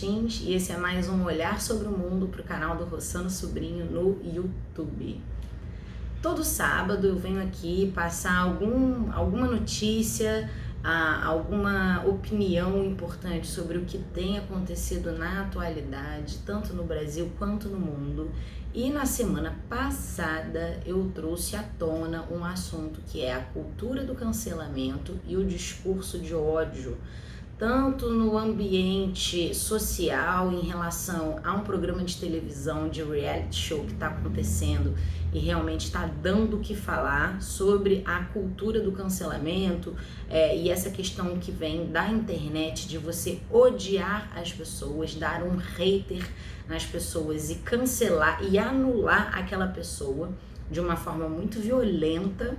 Martins e esse é mais um Olhar sobre o Mundo para o canal do Rossano Sobrinho no YouTube. Todo sábado eu venho aqui passar alguma notícia, alguma opinião importante sobre o que tem acontecido na atualidade, tanto no Brasil quanto no mundo. E na semana passada eu trouxe à tona um assunto que é a cultura do cancelamento e o discurso de ódio, tanto no ambiente social em relação a um programa de televisão, de reality show que está acontecendo e realmente está dando o que falar sobre a cultura do cancelamento e essa questão que vem da internet de você odiar as pessoas, dar um hater nas pessoas e cancelar e anular aquela pessoa de uma forma muito violenta.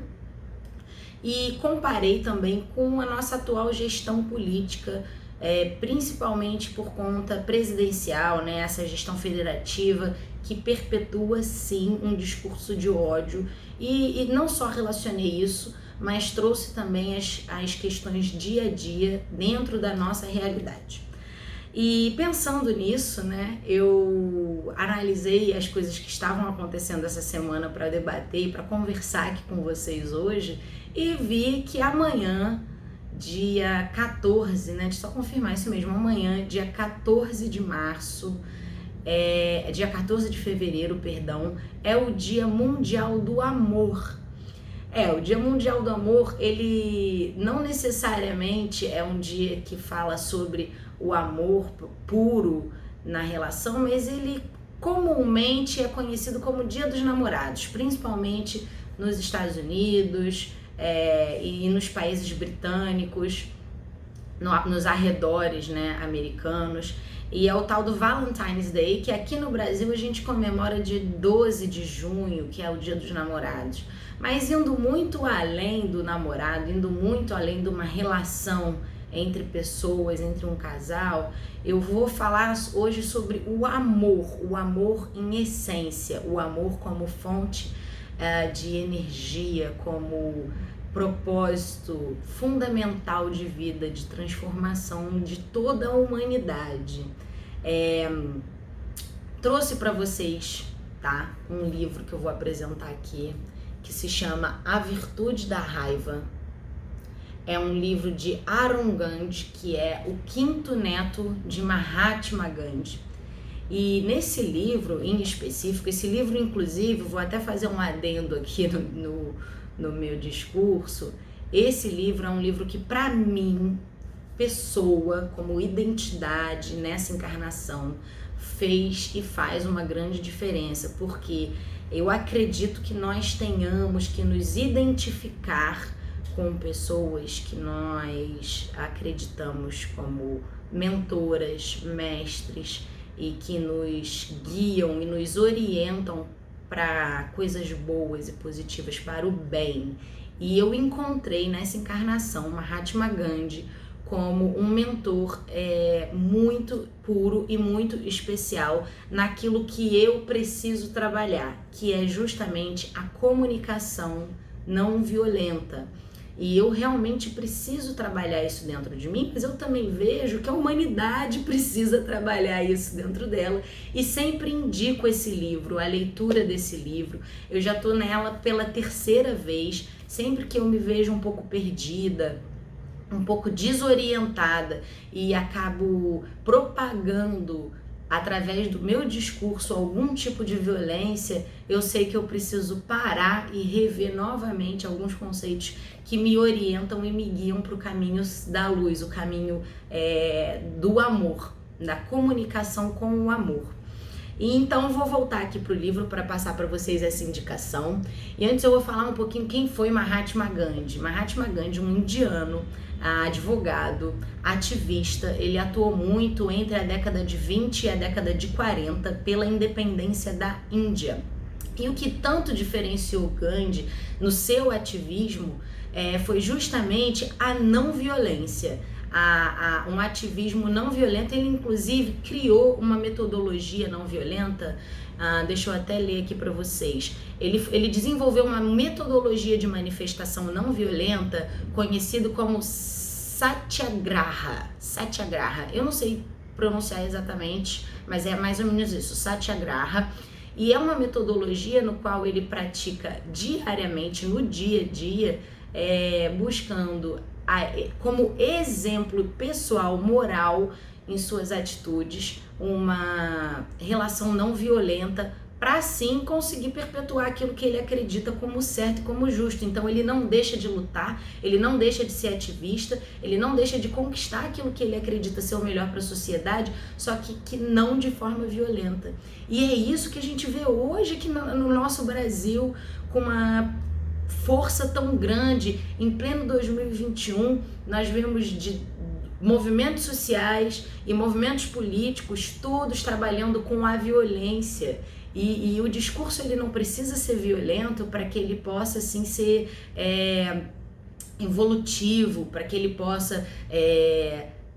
E comparei também com a nossa atual gestão política, principalmente por conta presidencial, né? Essa gestão federativa que perpetua sim um discurso de ódio e não só relacionei isso, mas trouxe também as questões dia a dia dentro da nossa realidade. E pensando nisso, né, eu analisei as coisas que estavam acontecendo essa semana para debater e para conversar aqui com vocês hoje e vi que amanhã, dia 14, né, deixa eu só confirmar isso mesmo, amanhã, dia 14 de março, dia 14 de fevereiro, perdão, é o Dia Mundial do Amor. O Dia Mundial do Amor, ele não necessariamente é um dia que fala sobre o amor puro na relação, mas ele comumente é conhecido como Dia dos Namorados, principalmente nos Estados Unidos e nos países britânicos, nos arredores, né, americanos. E é o tal do Valentine's Day, que aqui no Brasil a gente comemora dia 12 de junho, que é o Dia dos Namorados. Mas indo muito além do namorado, indo muito além de uma relação entre pessoas, entre um casal, eu vou falar hoje sobre o amor em essência, o amor como fonte de energia, como propósito fundamental de vida, de transformação de toda a humanidade. Trouxe para vocês, tá, um livro que eu vou apresentar aqui, que se chama A Virtude da Raiva. É um livro de Arun Gandhi, que é o 5º neto de Mahatma Gandhi. E nesse livro em específico, esse livro inclusive, vou até fazer um adendo aqui no meu discurso, esse livro é um livro que para mim, pessoa, como identidade nessa encarnação, fez e faz uma grande diferença, porque eu acredito que nós tenhamos que nos identificar com pessoas que nós acreditamos como mentoras, mestres e que nos guiam e nos orientam para coisas boas e positivas, para o bem. E eu encontrei nessa encarnação Mahatma Gandhi como um mentor muito puro e muito especial naquilo que eu preciso trabalhar, que é justamente a comunicação não violenta. E eu realmente preciso trabalhar isso dentro de mim, mas eu também vejo que a humanidade precisa trabalhar isso dentro dela. E sempre indico esse livro, a leitura desse livro. Eu já tô nela pela 3ª vez, sempre que eu me vejo um pouco perdida, um pouco desorientada e acabo propagando através do meu discurso algum tipo de violência, eu sei que eu preciso parar e rever novamente alguns conceitos que me orientam e me guiam para o caminho da luz, o caminho do amor, da comunicação com o amor. E então eu vou voltar aqui para o livro para passar para vocês essa indicação. E antes eu vou falar um pouquinho quem foi Mahatma Gandhi. Mahatma Gandhi, um indiano, advogado, ativista. Ele atuou muito entre a década de 20 e a década de 40 pela independência da Índia. E o que tanto diferenciou Gandhi no seu ativismo foi justamente a não violência. Um ativismo não violento. Ele inclusive criou uma metodologia não violenta, deixa eu até ler aqui para vocês. Ele desenvolveu uma metodologia de manifestação não violenta conhecido como Satyagraha. Eu não sei pronunciar exatamente, mas é mais ou menos isso, Satyagraha. E é uma metodologia no qual ele pratica diariamente, no dia a dia, buscando como exemplo pessoal, moral, em suas atitudes, uma relação não violenta, para assim conseguir perpetuar aquilo que ele acredita como certo e como justo. Então ele não deixa de lutar, ele não deixa de ser ativista, ele não deixa de conquistar aquilo que ele acredita ser o melhor para a sociedade, só que não de forma violenta. E é isso que a gente vê hoje aqui no nosso Brasil, com uma força tão grande, em pleno 2021, nós vemos de movimentos sociais e movimentos políticos, todos trabalhando com a violência. E o discurso ele não precisa ser violento para que ele possa assim ser evolutivo, para que ele possa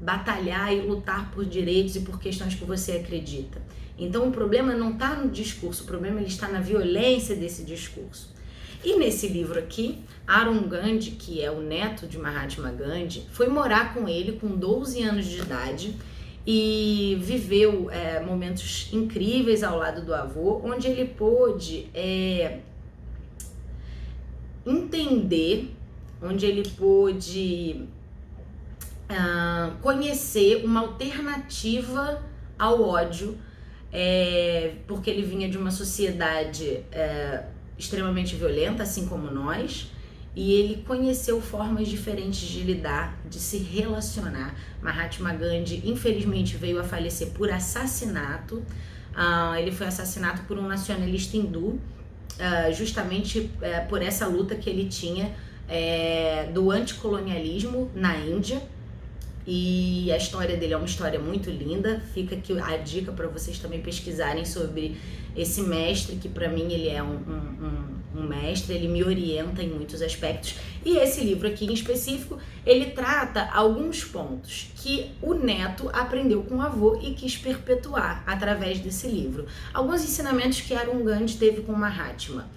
batalhar e lutar por direitos e por questões que você acredita. Então o problema não está no discurso, o problema ele está na violência desse discurso. E nesse livro aqui, Arun Gandhi, que é o neto de Mahatma Gandhi, foi morar com ele com 12 anos de idade e viveu momentos incríveis ao lado do avô, onde ele pôde entender, onde ele pôde conhecer uma alternativa ao ódio, porque ele vinha de uma sociedade extremamente violenta, assim como nós, e ele conheceu formas diferentes de lidar, de se relacionar. Mahatma Gandhi, infelizmente, veio a falecer por assassinato. Ele foi assassinado por um nacionalista hindu, justamente por essa luta que ele tinha do anticolonialismo na Índia. E a história dele é uma história muito linda. Fica aqui a dica para vocês também pesquisarem sobre esse mestre, que para mim ele é um mestre, ele me orienta em muitos aspectos. E esse livro aqui em específico, ele trata alguns pontos que o neto aprendeu com o avô e quis perpetuar através desse livro. Alguns ensinamentos que Arun Gandhi teve com Mahatma.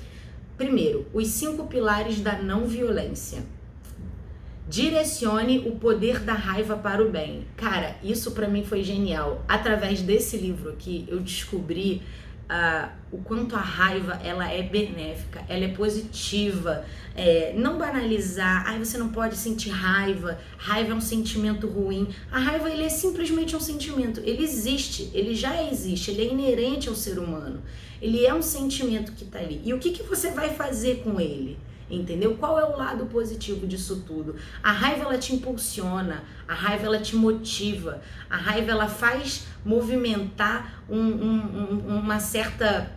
Primeiro, os 5 pilares da não violência. Direcione o poder da raiva para o bem. Cara, isso pra mim foi genial. Através desse livro aqui, eu descobri o quanto a raiva ela é benéfica, ela é positiva. Não banalizar, você não pode sentir raiva, raiva é um sentimento ruim. A raiva ele é simplesmente um sentimento, ele existe, ele já existe, ele é inerente ao ser humano. Ele é um sentimento que tá ali. E o que você vai fazer com ele? Entendeu? Qual é o lado positivo disso tudo? A raiva ela te impulsiona, a raiva ela te motiva, a raiva ela faz movimentar uma certa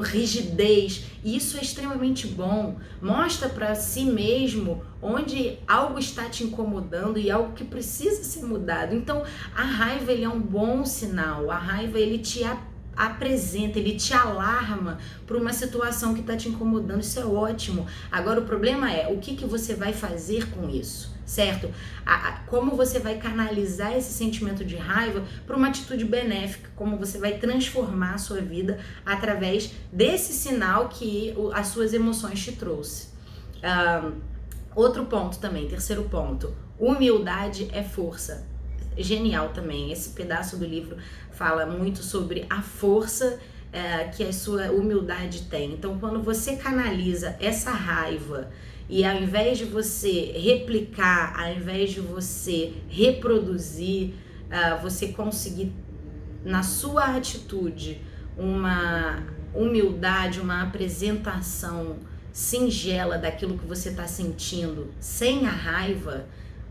rigidez, e isso é extremamente bom. Mostra para si mesmo onde algo está te incomodando e algo que precisa ser mudado. Então a raiva ele é um bom sinal, a raiva ele te apresenta, ele te alarma para uma situação que está te incomodando, isso é ótimo. Agora o problema é o que você vai fazer com isso, certo? Como você vai canalizar esse sentimento de raiva para uma atitude benéfica, como você vai transformar a sua vida através desse sinal que as suas emoções te trouxe. Outro ponto também, terceiro ponto, humildade é força. Genial também, esse pedaço do livro fala muito sobre a força que a sua humildade tem. Então quando você canaliza essa raiva e ao invés de você replicar, ao invés de você reproduzir, você conseguir na sua atitude uma humildade, uma apresentação singela daquilo que você está sentindo sem a raiva,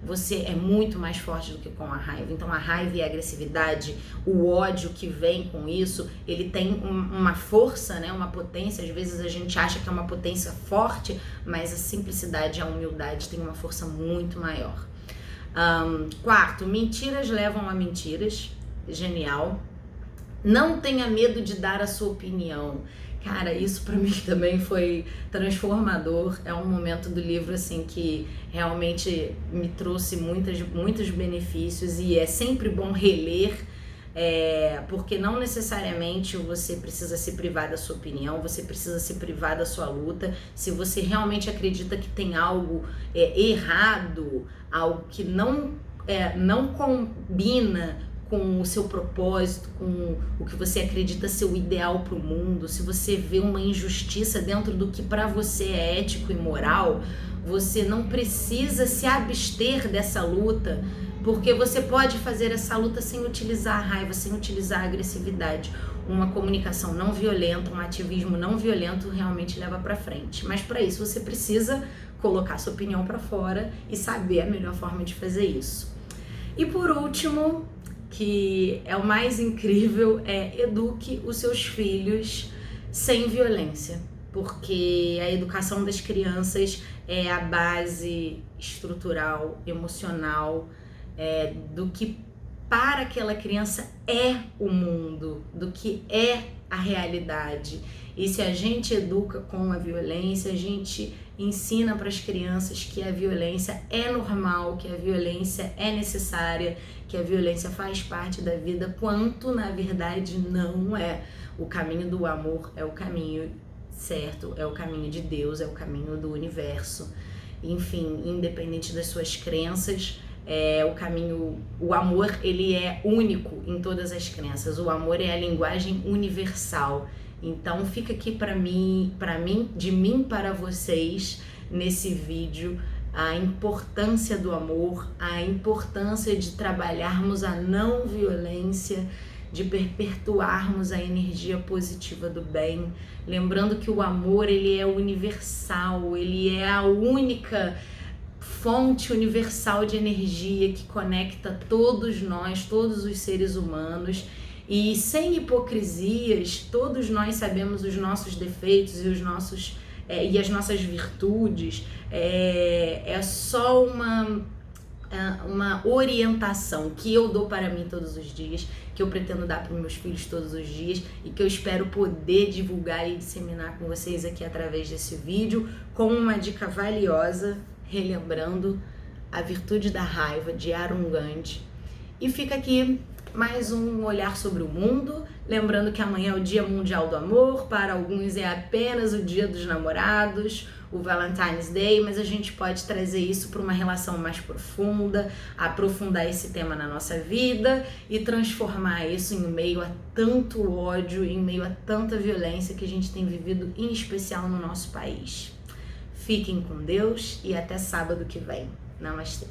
você é muito mais forte do que com a raiva. Então a raiva e a agressividade, o ódio que vem com isso, ele tem uma força, né? Uma potência. Às vezes a gente acha que é uma potência forte, mas a simplicidade e a humildade tem uma força muito maior. Quarto, mentiras levam a mentiras. Genial. Não tenha medo de dar a sua opinião. Cara, isso pra mim também foi transformador. É um momento do livro assim que realmente me trouxe muitos benefícios, e é sempre bom reler, porque não necessariamente você precisa se privar da sua opinião, você precisa se privar da sua luta. Se você realmente acredita que tem algo errado, algo que não combina com o seu propósito, com o que você acredita ser o ideal para o mundo, se você vê uma injustiça dentro do que para você é ético e moral, você não precisa se abster dessa luta, porque você pode fazer essa luta sem utilizar a raiva, sem utilizar a agressividade. Uma comunicação não violenta, um ativismo não violento realmente leva para frente. Mas para isso você precisa colocar sua opinião para fora e saber a melhor forma de fazer isso. E por último, que é o mais incrível, eduque os seus filhos sem violência, porque a educação das crianças é a base estrutural, emocional, do que para aquela criança é o mundo, do que é a realidade. E se a gente educa com a violência, a gente ensina para as crianças que a violência é normal, que a violência é necessária, que a violência faz parte da vida, quanto na verdade não é. O caminho do amor é o caminho certo, é o caminho de Deus, é o caminho do universo. Enfim, independente das suas crenças, o amor, ele é único em todas as crenças. O amor é a linguagem universal. Então fica aqui para mim, de mim para vocês, nesse vídeo, a importância do amor, a importância de trabalharmos a não violência, de perpetuarmos a energia positiva do bem, lembrando que o amor, ele é universal, ele é a única fonte universal de energia que conecta todos nós, todos os seres humanos. E sem hipocrisias, todos nós sabemos os nossos defeitos e as nossas virtudes. É só uma orientação que eu dou para mim todos os dias, que eu pretendo dar para os meus filhos todos os dias e que eu espero poder divulgar e disseminar com vocês aqui através desse vídeo, com uma dica valiosa, relembrando a virtude da raiva de Arun Gandhi. E fica aqui mais um olhar sobre o mundo, lembrando que amanhã é o Dia Mundial do Amor, para alguns é apenas o Dia dos Namorados, o Valentine's Day, mas a gente pode trazer isso para uma relação mais profunda, aprofundar esse tema na nossa vida e transformar isso em meio a tanto ódio, em meio a tanta violência que a gente tem vivido, em especial no nosso país. Fiquem com Deus e até sábado que vem. Namastê.